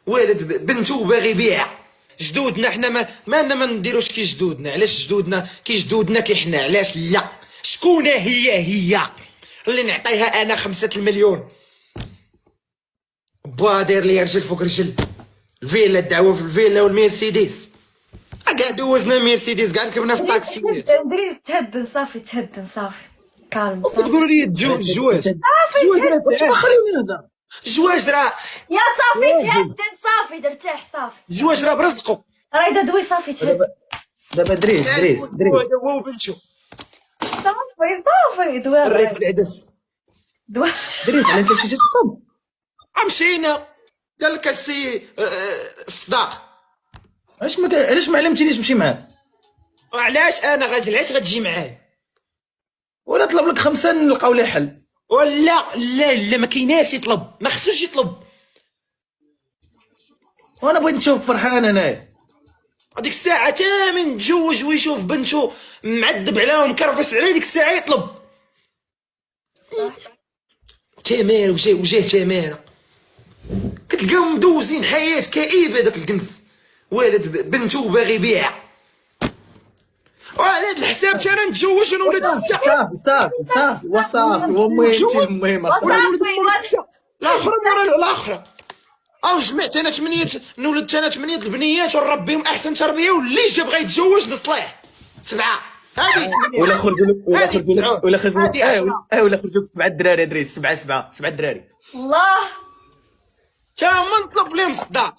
والد بنته باغي يبيعها. جدودنا حنا ما نديروش كي جدودنا. علاش جدودنا كي جدودنا كي حنا؟ علاش لا؟ شكون هي اللي نعطيها انا 5 المليون؟ با داير لي رجل فوق رجل. الفيلا الدعوه في الفيلا والمرسيدس. كاع دوزنا ميرسيدس، كاع ركبنا في طاكسيات. ادريس تهدن صافي تهدن صافي. كالم صافي. تقولوا لي الجواز صافي راه خليوني نهضر. الزواج راه يا صافي تهدن صافي ارتاح صافي. الزواج راه برزقو. رايده دوي صافي تهدن. دابا دريس هو وبنتو صافي دوي الريق العدس. دوي. دريس على انت مشيتي تخطب. مشينا. قال لك السي الصداق. علاش ما علمتينيش نمشي معاه؟ علاش انا علاش غتجي معايا؟ ولا طلب لك 5 نلقاو ليه حل. ولا لا ما كايناش يطلب، ما خصوش يطلب. وانا بغيت نشوف فرحان انايا. هذيك الساعة تا من تزوج ويشوف بنته معذب عليها ومكرفس عليه، ديك الساعة يطلب. تمار وجاه تمارة كتلقاهم مدوزين حياة كئيبة. داك الكنس والد بنته باغي يبيعها. وعلى هاد الحساب تا انا نتزوج ونولد صافي وصافي ومهم المهم الاخرى مورا الاخرى. او جمعت انا 8 نولد انا 8 البنيات ونربيهم احسن تربيه، واللي جا بغا يتزوج نصلح 7. هذه ولا خرجوا لك ولا خرجوا لك 7 الدراري. دريس 7 الدراري. الله تا هما نطلب لهم الصداق.